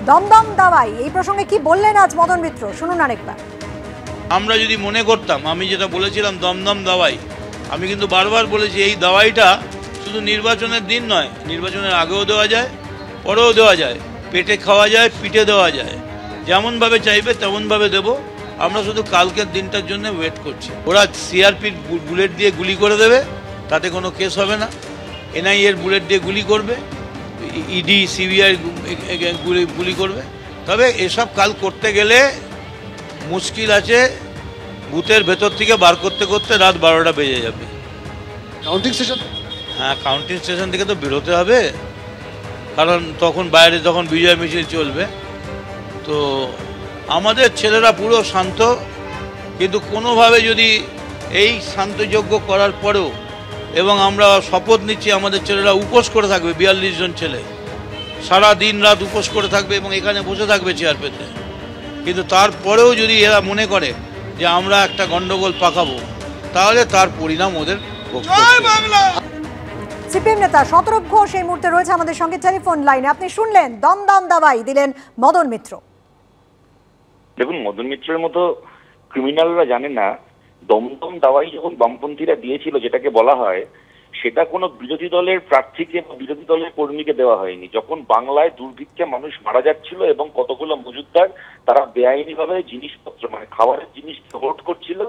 দমদম দাওয়াই এই প্রসঙ্গে কি বললেন আজ মদন মিত্র, শুনুন আরেকবার। আমরা যদি মনে করতাম, আমি যেটা বলেছিলাম দমদম দাওয়াই, আমি কিন্তু বারবার বলেছি এই দাওয়াইটা শুধু নির্বাচনের দিন নয়, নির্বাচনের আগেও দেওয়া যায়, পরেও দেওয়া যায়, পেটে খাওয়া যায়, পিঠে দেওয়া যায়, যেমনভাবে চাইবে তেমনভাবে দেবো। আমরা শুধু কালকের দিনটার জন্য ওয়েট করছি। ওরা সিআরপির বুলেট দিয়ে গুলি করে দেবে, তাতে কোনো কেস হবে না। এনআইএর বুলেট দিয়ে গুলি করবে, ইডি সিবিআই গুলি করবে। তবে এসব কাল করতে গেলে মুশকিল আছে, বুথের ভেতর থেকে বার করতে করতে রাত 12টা বেজে যাবে। কাউন্টিং স্টেশন, হ্যাঁ, কাউন্টিং স্টেশন থেকে তো বেরোতে হবে, কারণ তখন বাইরে তখন বিজয় মিছিল চলবে। তো আমাদের ছেলেরা পুরো শান্ত, কিন্তু কোনোভাবে যদি এই শান্তযজ্ঞ করার পরেও, এবং আমরা শপথ নিচ্ছি আমাদের ছেলেরা উপোস করে থাকবে, 42 জন ছেলে সারা দিন রাত উপোস করে থাকবে এবং এখানে বসে থাকবে চেয়ার পেতে। কিন্তু তারপরেও যদি এরা মনে করে যে আমরা একটা গন্ডগোল পাকাবো, তাহলে তার পরিণাম ওদের সিপিএম নেতা শতরূপ ঘোষ এই মুহূর্তে রয়েছে আমাদের সঙ্গে টেলিফোন লাইনে। আপনি শুনলেন দমদম দাওয়াই দিলেন মদন মিত্র। দেখুন, মদন মিত্রের মতো ক্রিমিনালরা জানে না দমদম দাওয়াই যখন বামপন্থীরা দিয়েছিল, যেটাকে বলা হয়, সেটা কোনো বিরোধী দলের প্রার্থীকে বা বিরোধী দলের কর্মীকে দেওয়া হয়নি। যখন বাংলায় দুর্ভিক্ষে মানুষ মারা যাচ্ছিল এবং কতগুলো মজুদদার তারা বেআইনিভাবে জিনিসপত্র মানে খাবারের জিনিস হোল্ড করছিল,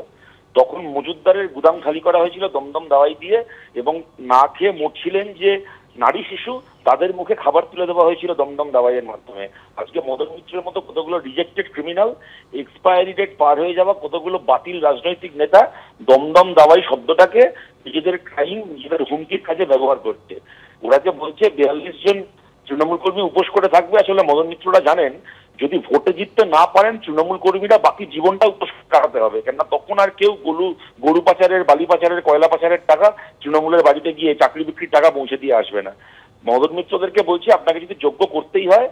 তখন মজুদদারের গুদাম খালি করা হয়েছিল দমদম দাওয়াই দিয়ে, এবং না খেয়ে মরছিলেন যে নারী শিশু, তাদের মুখে খাবার তুলে দেওয়া হয়েছিল দমদম দাওয়াইয়ের মাধ্যমে। আজকে মদন মিত্রের মতো কতগুলো রিজেক্টেড ক্রিমিনাল, এক্সপায়ারি ডেট পার হয়ে যাওয়া কতগুলো বাতিল রাজনৈতিক নেতা দমদম দাওয়াই শব্দটাকে নিজেদের ক্রাইম, নিজেদের হুমকির কাজে ব্যবহার করছে। ওরা যে বলছে 42 জন তৃণমূল কর্মী উপোস করে থাকবে, আসলে মদন মিত্ররা জানেন যদি ভোটে জিততে না পারেন তৃণমূল কর্মীরা বাকি জীবনটা উপোস কাটাতে হবে, কেননা তখন আর কেউ গরু পাচারের, বালি পাচারের, কয়লা পাচারের টাকা তৃণমূলের বাড়িতে গিয়ে চাকরি বিক্রির টাকা পৌঁছে দিয়ে আসবে না। মদন মিত্রদেরকে বলছি, আপনাকে যদি যোগ্য করতেই হয়,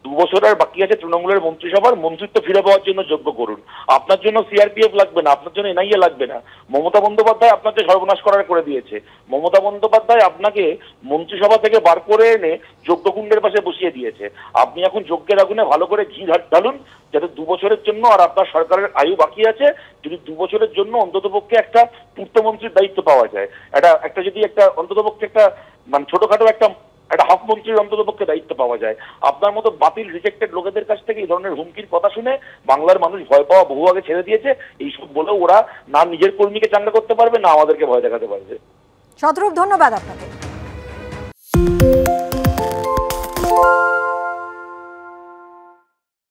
2 বছর আর বাকি আছে তৃণমূলের মন্ত্রিসভার, মন্ত্রিত্ব ফিরে পাওয়ার জন্য যোগ্য করুন। আপনার জন্য সিআরপিএফ লাগবে না, আপনার জন্য এনআইএ লাগবে না। মমতা বন্দ্যোপাধ্যায় আপনাকে সর্বনাশ করার করে দিয়েছে। মমতা বন্দ্যোপাধ্যায় আপনাকে মন্ত্রিসভা থেকে বার করে এনে যজ্ঞকুণ্ডের পাশে বসিয়ে দিয়েছে। আপনি এখন যজ্ঞের আগুনে ভালো করে ঘি ঢালুন, যাতে 2 বছরের জন্য, আর আপনার সরকারের আয়ু বাকি আছে, যদি 2 বছরের জন্য অন্ততপক্ষে একটা পূর্তমন্ত্রীর দায়িত্ব পাওয়া যায়, একটা যদি একটা অন্ততপক্ষে একটা মানে ছোটখাটো একটা হাফ মন্ত্রীর অন্ততপক্ষে দায়িত্ব পাওয়া যায়। আপনার মতো বাতিল রিজেক্টেড লোকেদের কাছ থেকে এই ধরনের হুমকির কথা শুনে বাংলার মানুষ ভয় পাওয়া বহু আগে ছেড়ে দিয়েছে। এইসব বলেও ওরা না নিজের কর্মীকে চাঙ্গা করতে পারবে, না আমাদেরকে ভয় দেখাতে পারবে। শতরূপ, ধন্যবাদ আপনাকে।